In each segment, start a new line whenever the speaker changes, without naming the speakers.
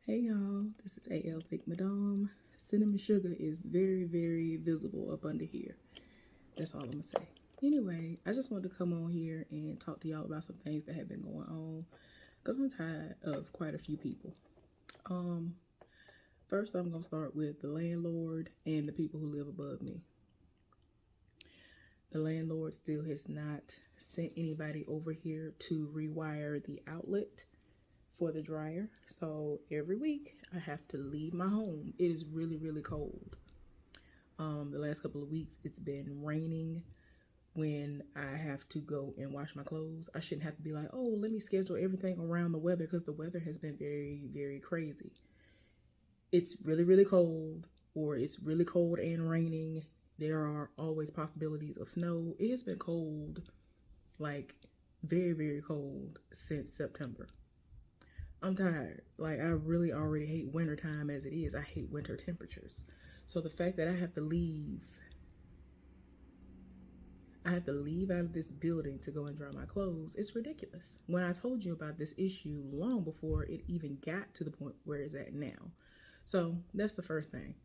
Hey y'all, this is AL Thick Madame. Cinnamon sugar is very, very visible up under here. That's all I'm gonna say. Anyway, I just wanted to come on here and talk to y'all about some things that have been going on because I'm tired of quite a few people. Um, First, I'm gonna start with the landlord and the people who live above me. The landlord still has not sent anybody over here to rewire the outlet for the dryer. So every week I have to leave my home. It is really, really cold. The last couple of weeks it's been raining when I have to go and wash my clothes. I shouldn't have to be like, oh, let me schedule everything around the weather because the weather has been very, very crazy. It's really, really cold, or it's really cold and raining. There are always possibilities of snow. It has been cold, like very, very cold since September. I'm tired. Like, I really already hate wintertime as it is. I hate winter temperatures. So the fact that I have to leave out of this building to go and dry my clothes, it's ridiculous. When I told you about this issue long before it even got to the point where it's at now. So that's the first thing.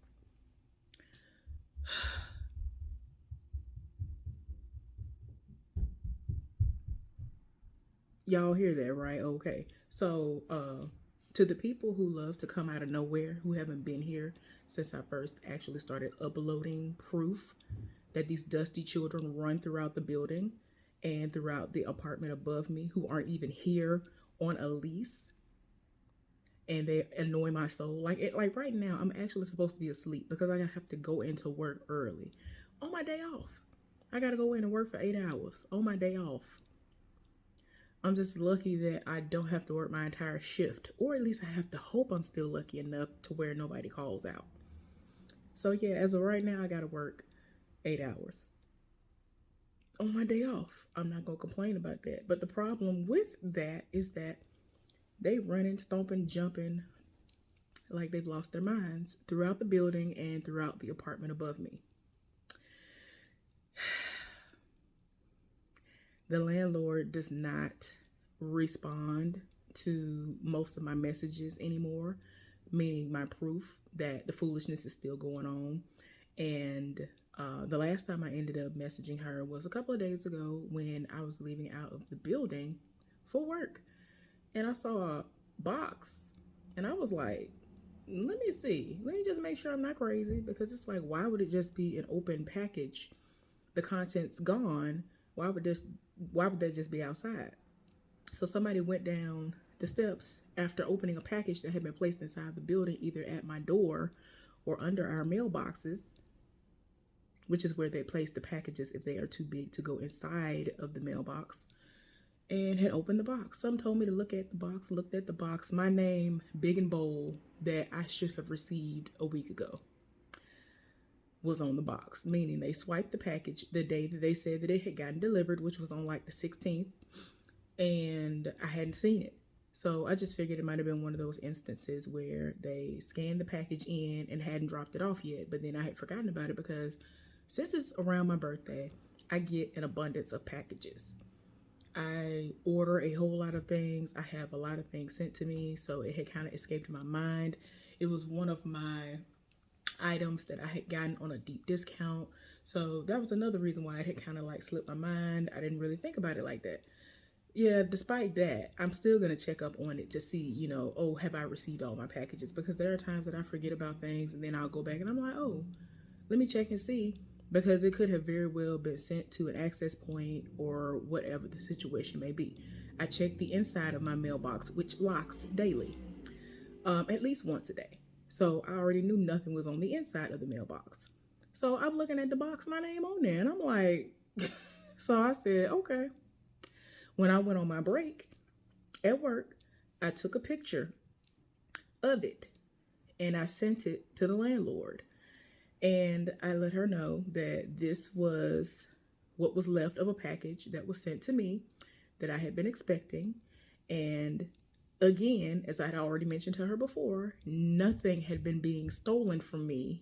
Y'all hear that, right? Okay. So, to the people who love to come out of nowhere, who haven't been here since I first actually started uploading proof that these dusty children run throughout the building and throughout the apartment above me, who aren't even here on a lease, and they annoy my soul. Like right now, I'm actually supposed to be asleep because I have to go into work early on my day off. I got to go in and work for 8 hours on my day off. I'm just lucky that I don't have to work my entire shift, or at least I have to hope I'm still lucky enough to where nobody calls out. So, yeah, as of right now, I got to work 8 hours on my day off. I'm not going to complain about that. But the problem with that is that they running, stomping, jumping like they've lost their minds throughout the building and throughout the apartment above me. The landlord does not respond to most of my messages anymore, meaning my proof that the foolishness is still going on. And the last time I ended up messaging her was a couple of days ago when I was leaving out of the building for work. And I saw a box and I was like, let me see. Let me just make sure I'm not crazy, because it's like, why would it just be an open package? The content's gone. Why would this why would that just be outside? So somebody went down the steps after opening a package that had been placed inside the building, either at my door or under our mailboxes, which is where they place the packages if they are too big to go inside of the mailbox, and had opened the box. Some told me to look at the box, looked at the box. My name, big and bold, that I should have received a week ago, was on the box, meaning they swiped the package the day that they said that it had gotten delivered, which was on like the 16th, and I hadn't seen it. So I just figured it might have been one of those instances where they scanned the package in and hadn't dropped it off yet, but then I had forgotten about it because since it's around my birthday, I get an abundance of packages. I order a whole lot of things. I have a lot of things sent to me, so it had kind of escaped my mind. It was one of my items that I had gotten on a deep discount. So that was another reason why it had kind of like slipped my mind. I didn't really think about it like that. Yeah, despite that, I'm still going to check up on it to see, oh, have I received all my packages? Because there are times that I forget about things and then I'll go back and I'm like, oh, let me check and see. Because it could have very well been sent to an access point or whatever the situation may be. I check the inside of my mailbox, which locks daily, at least once a day. So I already knew nothing was on the inside of the mailbox. So I'm looking at the box, my name on there, and I'm like, so I said, okay. When I went on my break at work, I took a picture of it and I sent it to the landlord. And I let her know that this was what was left of a package that was sent to me that I had been expecting. And again, as I had already mentioned to her before, nothing had been being stolen from me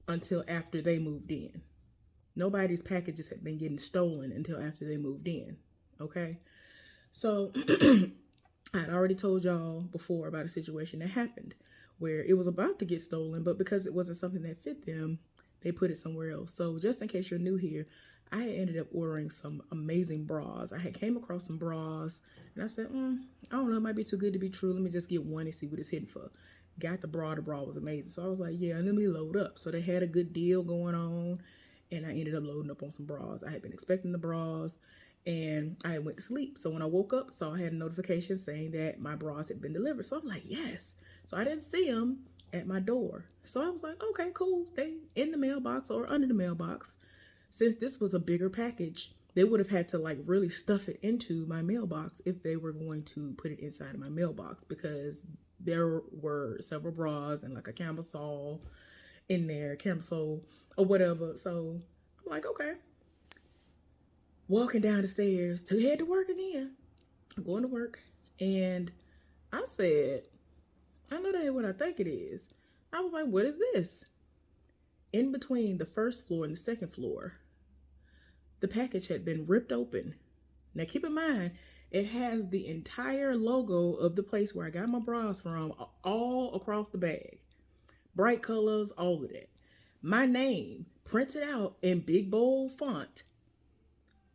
until after they moved in. Nobody's packages had been getting stolen until after they moved in. Okay. So I had already told y'all before about a situation that happened where it was about to get stolen, but because it wasn't something that fit them, they put it somewhere else. So just in case you're new here, I had ended up ordering some amazing bras. I had came across some bras and I said, I don't know, it might be too good to be true. Let me just get one and see what it's hitting for. Got the bra was amazing. So I was like, yeah, and let me load up. So they had a good deal going on and I ended up loading up on some bras. I had been expecting the bras and I went to sleep. So when I woke up, so I had a notification saying that my bras had been delivered. So I'm like, yes. So I didn't see them at my door. So I was like, okay, cool. They in the mailbox or under the mailbox. Since this was a bigger package, they would have had to like really stuff it into my mailbox if they were going to put it inside of my mailbox, because there were several bras and like a camisole in there, camisole or whatever. So I'm like, okay. Walking down the stairs to head to work again. I'm going to work. And I said, I know that ain't what I think it is. I was like, what is this? In between the first floor and the second floor, the package had been ripped open. Now keep in mind, it has the entire logo of the place where I got my bras from all across the bag. Bright colors, all of that. My name printed out in big bold font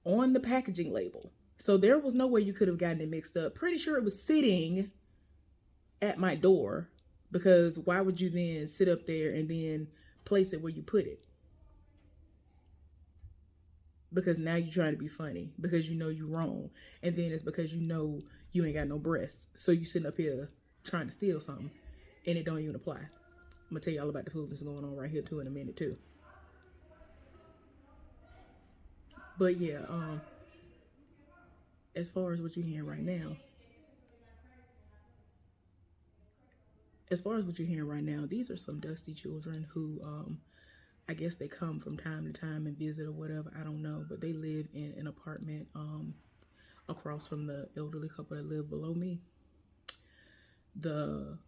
on the packaging label. So there was no way you could have gotten it mixed up. Pretty sure it was sitting at my door, because why would you then sit up there and then place it where you put it? Because now you're trying to be funny because you know you're wrong. And then it's because you know you ain't got no breasts. So you sitting up here trying to steal something and it don't even apply. I'm gonna tell y'all about the foolishness going on right here too in a minute too. But yeah, as far as what you're hearing right now, these are some dusty children who I guess they come from time to time and visit or whatever. I don't know, but they live in an apartment across from the elderly couple that live below me. The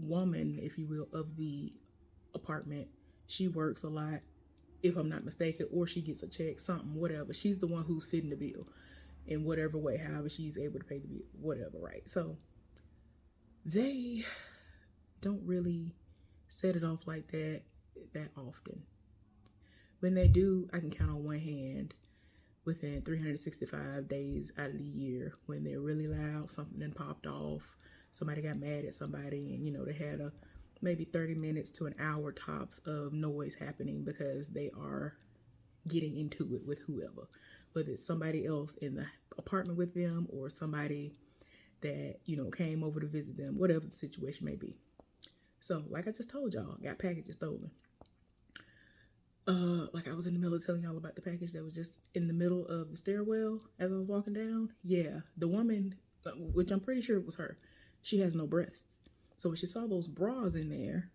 woman, if you will, of the apartment, she works a lot, if I'm not mistaken, or she gets a check, something, whatever. She's the one who's fitting the bill in whatever way, however she's able to pay the bill, whatever, right? So they don't really set it off like that often. When they do, I can count on one hand within 365 days out of the year when they're really loud, something then popped off, somebody got mad at somebody, and they had a maybe 30 minutes to an hour tops of noise happening because they are getting into it with whoever, whether it's somebody else in the apartment with them or somebody that came over to visit them, whatever the situation may be. So like I just told y'all, got packages stolen. Like I was in the middle of telling y'all about the package that was just in the middle of the stairwell as I was walking down. Yeah, the woman, which I'm pretty sure it was her, she has no breasts. So when she saw those bras in there,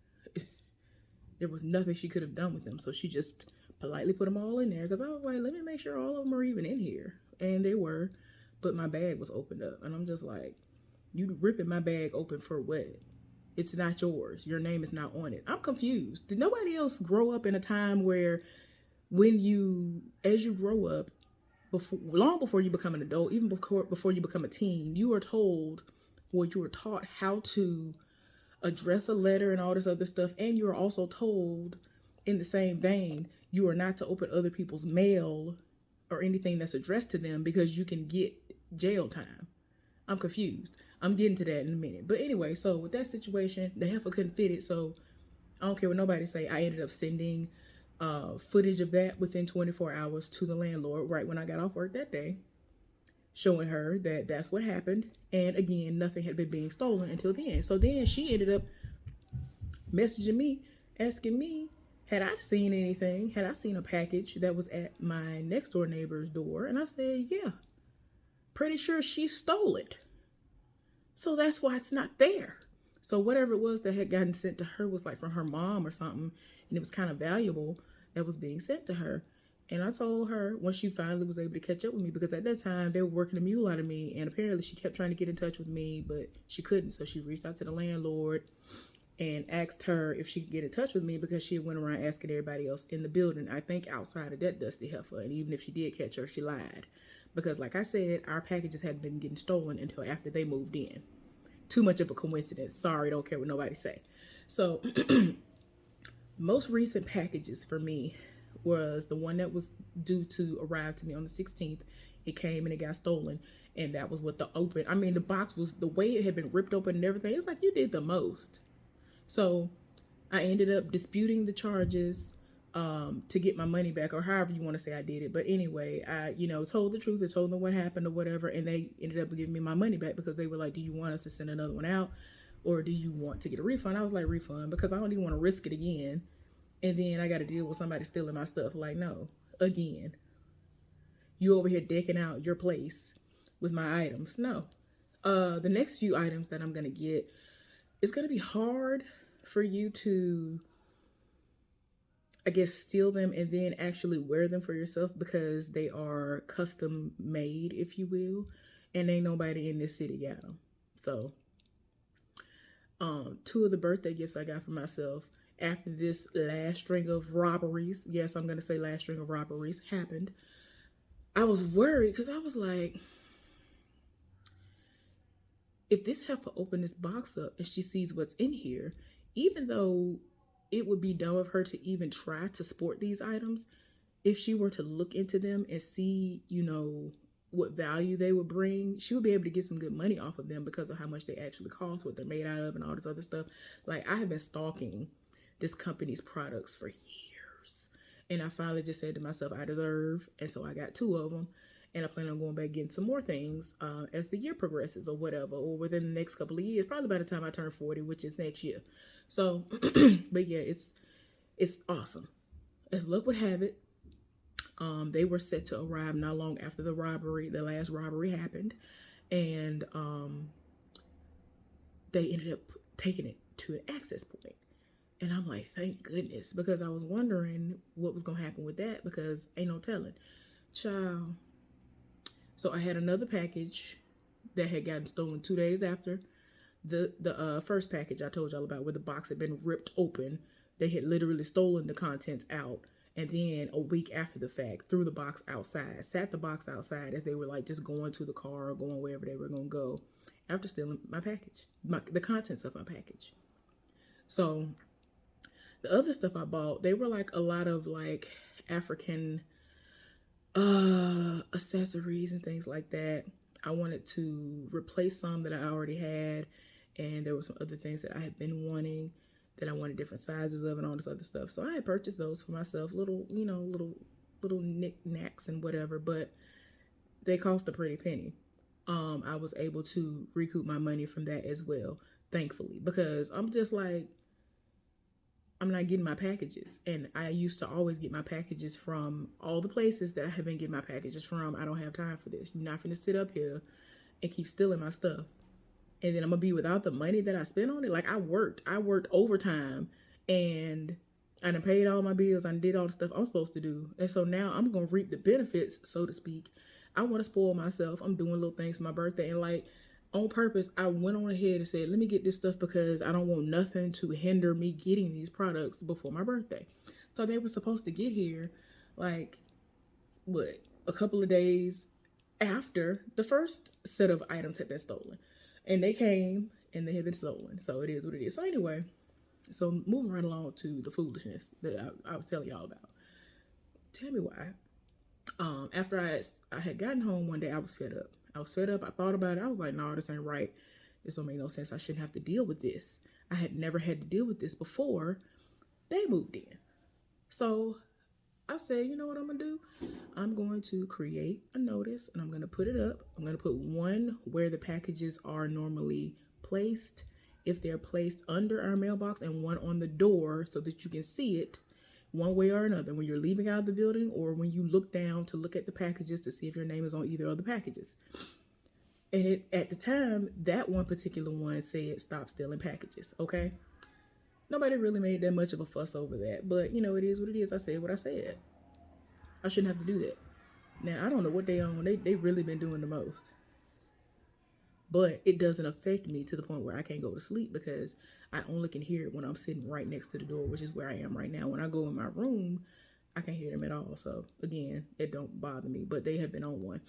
there was nothing she could have done with them. So she just politely put them all in there, because I was like, let me make sure all of them are even in here. And they were, but my bag was opened up. And I'm just like, you ripping my bag open for what? It's not yours. Your name is not on it. I'm confused. Did nobody else grow up in a time where as you grow up, long before you become an adult, even before you become a teen, you are told, or you are taught how to address a letter and all this other stuff, and you are also told in the same vein, you are not to open other people's mail or anything that's addressed to them because you can get jail time. I'm confused. I'm getting to that in a minute. But anyway, so with that situation, the heifer couldn't fit it. So I don't care what nobody say. I ended up sending footage of that within 24 hours to the landlord right when I got off work that day, showing her that that's what happened. And again, nothing had been being stolen until the end. So then she ended up messaging me, asking me, had I seen anything? Had I seen a package that was at my next door neighbor's door? And I said, yeah, pretty sure she stole it. So that's why it's not there. So whatever it was that had gotten sent to her was like from her mom or something, and it was kind of valuable that was being sent to her. And I told her when she finally was able to catch up with me, because at that time they were working a mule out of me, and apparently she kept trying to get in touch with me, but she couldn't. So she reached out to the landlord, and asked her if she could get in touch with me because she went around asking everybody else in the building, I think outside of that dusty heifer. And even if she did catch her, she lied. Because like I said, our packages hadn't been getting stolen until after they moved in. Too much of a coincidence. Sorry, don't care what nobody say. So most recent packages for me was the one that was due to arrive to me on the 16th. It came and it got stolen. And that was what the box was, the way it had been ripped open and everything. It's like, you did the most. So I ended up disputing the charges to get my money back, or however you want to say I did it. But anyway, I, told the truth. I told them what happened or whatever, and they ended up giving me my money back because they were like, do you want us to send another one out, or do you want to get a refund? I was like, refund, because I don't even want to risk it again. And then I got to deal with somebody stealing my stuff. Like, no, again. You over here decking out your place with my items. No. The next few items that I'm going to get, it's going to be hard for you to, I guess, steal them and then actually wear them for yourself because they are custom made, if you will, and ain't nobody in this city got them. So, two of the birthday gifts I got for myself after this last string of robberies, yes, I'm going to say last string of robberies, happened, I was worried because I was like, if this heifer open this box up and she sees what's in here, even though it would be dumb of her to even try to sport these items, if she were to look into them and see, what value they would bring, she would be able to get some good money off of them because of how much they actually cost, what they're made out of, and all this other stuff. Like, I have been stalking this company's products for years. And I finally just said to myself, I deserve. And so I got 2 of them. And I plan on going back getting some more things as the year progresses or whatever, or within the next couple of years, probably by the time I turn 40, which is next year. So, but yeah, it's awesome. As luck would have it, they were set to arrive not long after the last robbery happened. And they ended up taking it to an access point. And I'm like, thank goodness, because I was wondering what was going to happen with that, because ain't no telling. Child. So I had another package that had gotten stolen 2 days after the first package I told y'all about, where the box had been ripped open. They had literally stolen the contents out. And then a week after the fact, threw the box outside, sat the box outside as they were like just going to the car or going wherever they were going to go after stealing my package, the contents of my package. So the other stuff I bought, they were like a lot of like African accessories and things like that. I wanted to replace some that I already had, and there were some other things that I had been wanting that I wanted different sizes of and all this other stuff. So I had purchased those for myself, little knickknacks and whatever, but they cost a pretty penny. I was able to recoup my money from that as well, thankfully, because I'm just like, I'm not getting my packages. And I used to always get my packages from all the places that I have been getting my packages from. I don't have time for this. You're not going to sit up here and keep stealing my stuff. And then I'm going to be without the money that I spent on it. Like, I worked overtime, and I done paid all my bills. I did all the stuff I'm supposed to do. And so now I'm going to reap the benefits, so to speak. I want to spoil myself. I'm doing little things for my birthday. And like, on purpose, I went on ahead and said, let me get this stuff because I don't want nothing to hinder me getting these products before my birthday. So they were supposed to get here like, a couple of days after the first set of items had been stolen. And they came and they had been stolen. So it is what it is. So anyway, so moving right along to the foolishness that I was telling y'all about. Tell me why. After I had gotten home one day, I was fed up. I thought about it. I was like, no, this ain't right. This don't make no sense. I shouldn't have to deal with this. I had never had to deal with this before they moved in. So I said, you know what I'm going to do? I'm going to create a notice and I'm going to put it up. I'm going to put one where the packages are normally placed, if they're placed under our mailbox, and one on the door so that you can see it one way or another when you're leaving out of the building, or when you look down to look at the packages to see if your name is on either of the packages. And at the time, that one particular one said, stop stealing packages, okay? Nobody really made that much of a fuss over that, but it is what it is. I said what I said. I shouldn't have to do that. Now, I don't know what they own. They really been doing the most. but it doesn't affect me to the point where I can't go to sleep because I only can hear it when I'm sitting right next to the door, which is where I am right now. When I go in my room, I can't hear them at all. So again, it don't bother me, but they have been on one.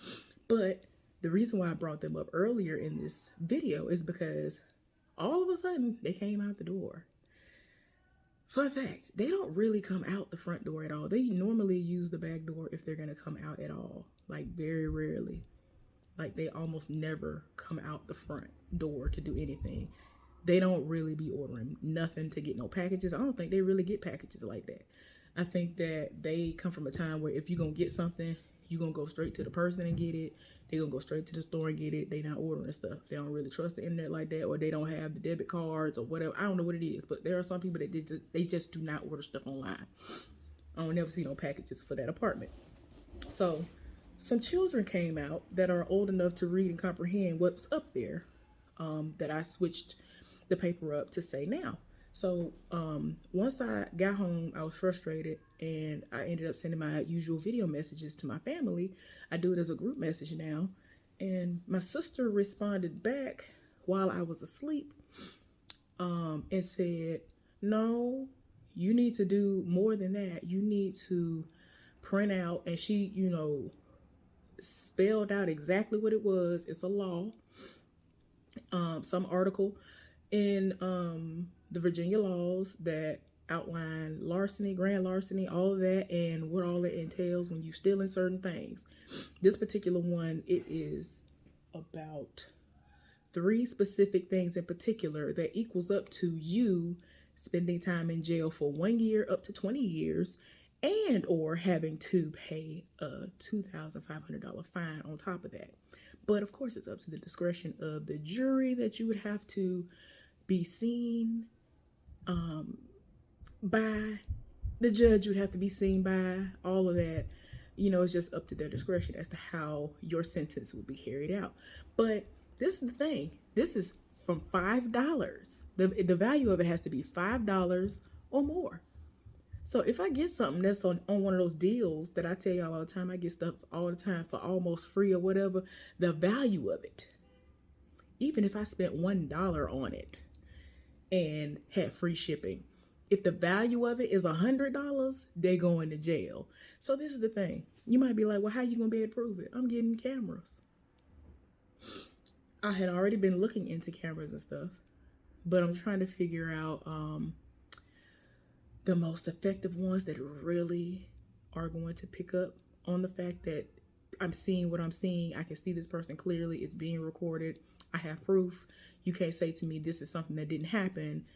But the reason why I brought them up earlier in this video is because all of a sudden they came out the door. Fun fact, they don't really come out the front door at all. They normally use the back door if they're going to come out at all, like very rarely. Like they almost never come out the front door to do anything. They don't really be ordering nothing to get no packages. I don't think they really get packages like that. I think that they come from a time where if you're going to get something, you're going to go straight to the person and get it. They're going to go straight to the store and get it. They not ordering stuff. They don't really trust the internet like that, or they don't have the debit cards or whatever. I don't know what it is, but there are some people that they just do not order stuff online. I don't never see no packages for that apartment. So some children came out that are old enough to read and comprehend what's up there, that I switched the paper up to say now. So once I got home, I was frustrated and I ended up sending my usual video messages to my family. I do it as a group message now. And my sister responded back while I was asleep, and said, no, you need to do more than that. You need to print out, and she, spelled out exactly what it was. It's a law, some article in the Virginia laws that outline larceny, grand larceny, all of that, and what all it entails when you stealing certain things. This particular one, it is about 3 specific things in particular that equals up to you spending time in jail for 1 year up to 20 years, and or having to pay a $2,500 fine on top of that. But of course, it's up to the discretion of the jury that you would have to be seen by. The judge would have to be seen by, all of that. It's just up to their discretion as to how your sentence will be carried out. But this is the thing. This is from $5. The value of it has to be $5 or more. So if I get something that's on one of those deals that I tell y'all all the time, I get stuff all the time for almost free or whatever, the value of it, even if I spent $1 on it and had free shipping, if the value of it is $100, they go into jail. So this is the thing. You might be like, well, how you going to be able to prove it? I'm getting cameras. I had already been looking into cameras and stuff, but I'm trying to figure out the most effective ones that really are going to pick up on the fact that I'm seeing what I'm seeing. I can see this person clearly. It's being recorded. I have proof. You can't say to me, this is something that didn't happen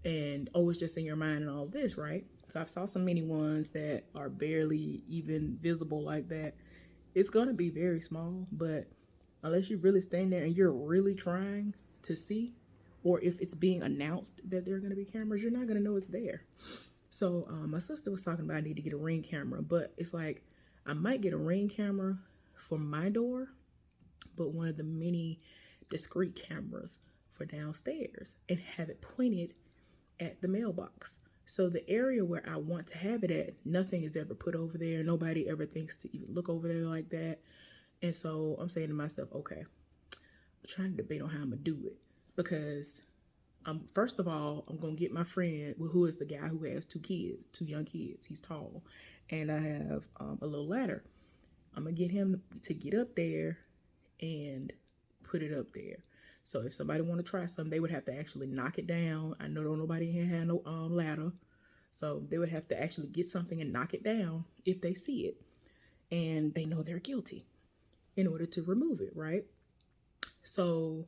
and, oh, it's just in your mind and all this, right? So I've saw some mini ones that are barely even visible like that. It's going to be very small, but unless you really stand there and you're really trying to see, or if it's being announced that there are going to be cameras, you're not going to know it's there. So my sister was talking about I need to get a Ring camera, but it's like I might get a Ring camera for my door, but one of the mini discrete cameras for downstairs and have it pointed at the mailbox. So the area where I want to have it at, nothing is ever put over there. Nobody ever thinks to even look over there like that. And so I'm saying to myself, okay, I'm trying to debate on how I'm going to do it, because first of all, I'm going to get my friend, who is the guy who has 2 young kids. He's tall. And I have a little ladder. I'm going to get him to get up there and put it up there. So if somebody want to try something, they would have to actually knock it down. I know don't nobody here have no ladder. So they would have to actually get something and knock it down if they see it. And they know they're guilty in order to remove it, right? So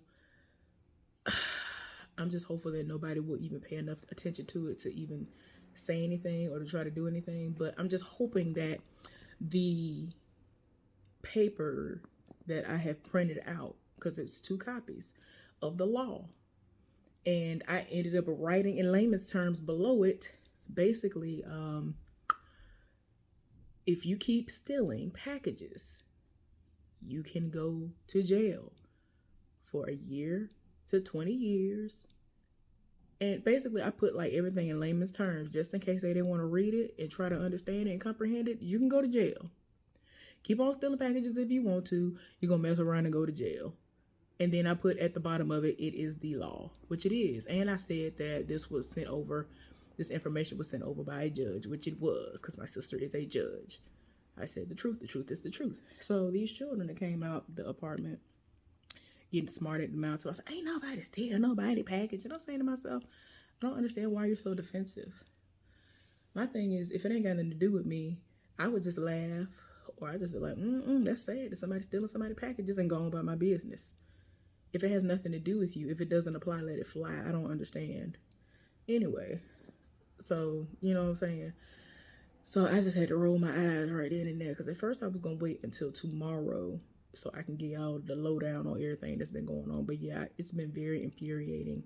I'm just hopeful that nobody will even pay enough attention to it to even say anything or to try to do anything. But I'm just hoping that the paper that I have printed out, because it's 2 copies of the law, and I ended up writing in layman's terms below it, basically, if you keep stealing packages, you can go to jail for 1 year to 20 years. And basically I put like everything in layman's terms, just in case they didn't want to read it and try to understand it and comprehend it. You can go to jail. Keep on stealing packages if you want to. You're going to mess around and go to jail. And then I put at the bottom of it, it is the law, which it is. And I said that this information was sent over by a judge, which it was, because my sister is a judge. I said the truth is the truth. So these children that came out the apartment getting smart at the mouth, so I said, ain't nobody steal nobody package. And I'm saying to myself, I don't understand why you're so defensive. My thing is, if it ain't got nothing to do with me, I would just laugh, or I just be like, that's sad that somebody's stealing somebody's packages and going about my business. If it has nothing to do with you, if it doesn't apply, let it fly. I don't understand. Anyway, so, you know what I'm saying? So I just had to roll my eyes right then and there, because at first I was going to wait until tomorrow so I can get y'all the lowdown on everything that's been going on. But yeah, it's been very infuriating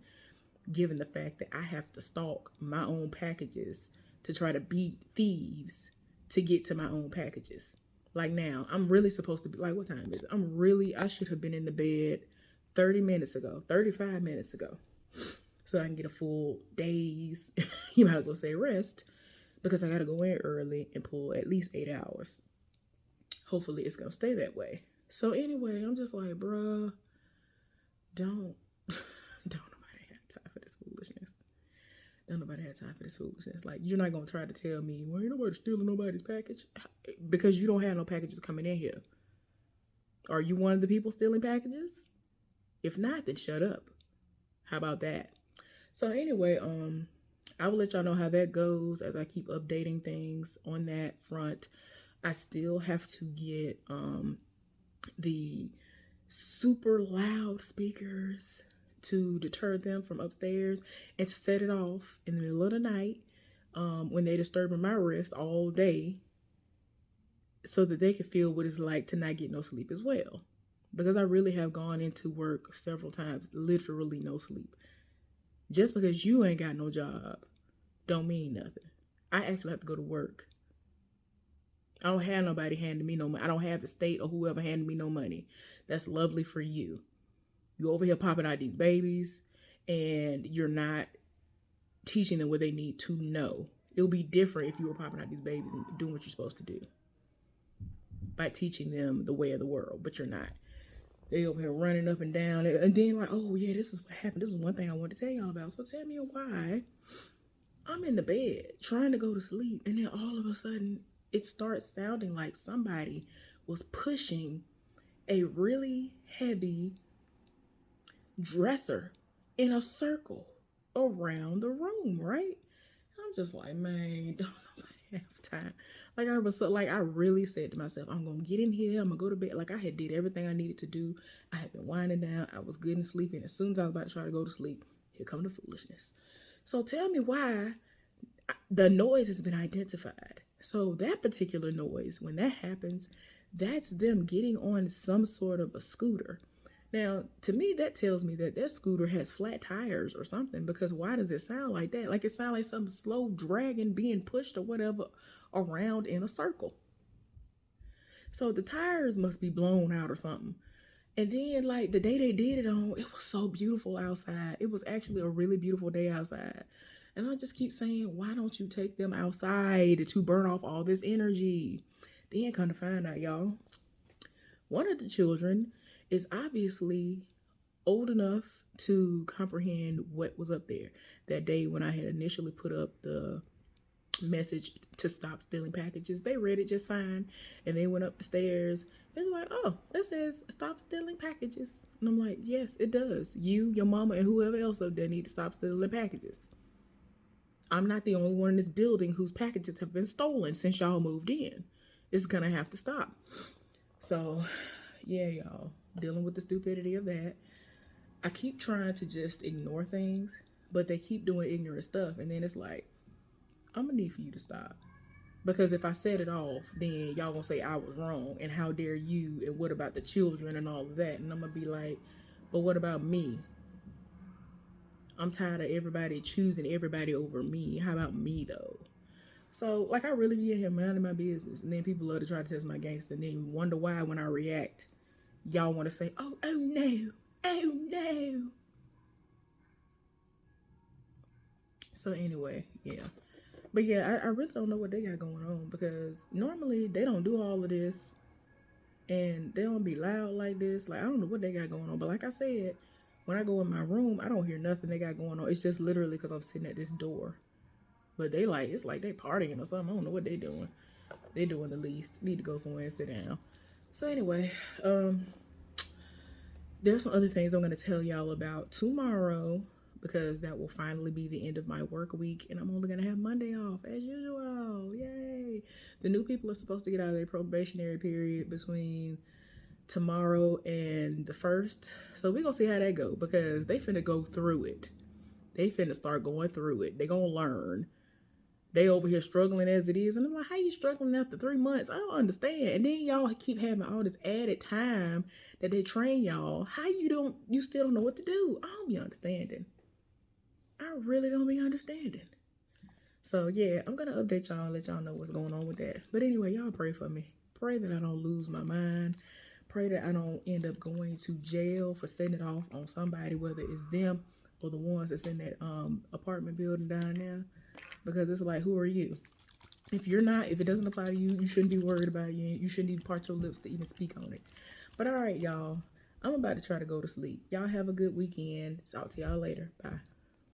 given the fact that I have to stalk my own packages to try to beat thieves to get to my own packages. Like now, I'm really supposed to be, like, what time is it? I should have been in the bed 35 minutes ago. So I can get a full day's, you might as well say, rest, because I got to go in early and pull at least 8 hours. Hopefully it's going to stay that way. So anyway, I'm just like, bruh, don't nobody have time for this foolishness. Don't nobody have time for this foolishness. Like, you're not going to try to tell me, well, ain't nobody stealing nobody's package, because you don't have no packages coming in here. Are you one of the people stealing packages? If not, then shut up. How about that? So anyway, I will let y'all know how that goes as I keep updating things on that front. I still have to get the super loud speakers to deter them from upstairs and to set it off in the middle of the night when they're disturbing my rest all day, so that they can feel what it's like to not get no sleep as well. Because I really have gone into work several times, literally no sleep. Just because you ain't got no job don't mean nothing. I actually have to go to work. I don't have nobody handing me no money. I don't have the state or whoever handing me no money. That's lovely for you. You over here popping out these babies and you're not teaching them what they need to know. It'll be different if you were popping out these babies and doing what you're supposed to do by teaching them the way of the world, but you're not. They over here running up and down, and then like, oh yeah, this is what happened. This is one thing I wanted to tell y'all about. So tell me why I'm in the bed trying to go to sleep, and then all of a sudden it starts sounding like somebody was pushing a really heavy dresser in a circle around the room, right? I'm just like, man, don't nobody have time. Like I really said to myself, I'm gonna get in here, I'm gonna go to bed. Like I had did everything I needed to do. I had been winding down, I was good and sleepy, and as soon as I was about to try to go to sleep, here come the foolishness. So tell me why the noise has been identified. So that particular noise, when that happens, that's them getting on some sort of a scooter. Now, to me, that tells me that scooter has flat tires or something, because why does it sound like that? Like it sounds like some slow dragon being pushed or whatever around in a circle. So the tires must be blown out or something. And then, like, the day they did it on, it was so beautiful outside. It was actually a really beautiful day outside. And I just keep saying, why don't you take them outside to burn off all this energy? Then come to find out, y'all, one of the children is obviously old enough to comprehend what was up there. That day when I had initially put up the message to stop stealing packages, they read it just fine, and they went up the stairs and were like, oh, that says stop stealing packages. And I'm like, yes, it does. You, your mama, and whoever else up there need to stop stealing packages. I'm not the only one in this building whose packages have been stolen since y'all moved in. It's gonna have to stop. So yeah, y'all, dealing with the stupidity of that. I keep trying to just ignore things, but they keep doing ignorant stuff, and then it's like, I'm gonna need for you to stop. Because if I set it off, then y'all gonna say I was wrong, and how dare you, and what about the children and all of that. And I'm gonna be like, but what about me? I'm tired of everybody choosing everybody over me. How about me though? So like, I really be in here minding my business, and then people love to try to test my gangster, and then you wonder why when I react, y'all want to say, oh no, oh no. So anyway, yeah. But yeah, I really don't know what they got going on, because normally they don't do all of this and they don't be loud like this. Like, I don't know what they got going on, but like I said, when I go in my room, I don't hear nothing they got going on. It's just literally because I'm sitting at this door. But they like, it's like they partying or something. I don't know what they doing. They doing the least. Need to go somewhere and sit down. So anyway, there's some other things I'm going to tell y'all about tomorrow, because that will finally be the end of my work week, and I'm only going to have Monday off as usual. Yay. The new people are supposed to get out of their probationary period between tomorrow and the 1st. So we're going to see how that go, because they finna go through it. They finna start going through it. They going to learn. They over here struggling as it is. And I'm like, how you struggling after 3 months? I don't understand. And then y'all keep having all this added time that they train y'all. How you still don't know what to do? I don't be understanding. I really don't be understanding. So yeah, I'm gonna update y'all, let y'all know what's going on with that. But anyway, y'all pray for me. Pray that I don't lose my mind. Pray that I don't end up going to jail for setting it off on somebody, whether it's them or the ones that's in that apartment building down there. Because it's like, who are you? If it doesn't apply to you, you shouldn't be worried about it. You shouldn't even part your lips to even speak on it. But all right, y'all, I'm about to try to go to sleep. Y'all have a good weekend. Talk to y'all later. Bye.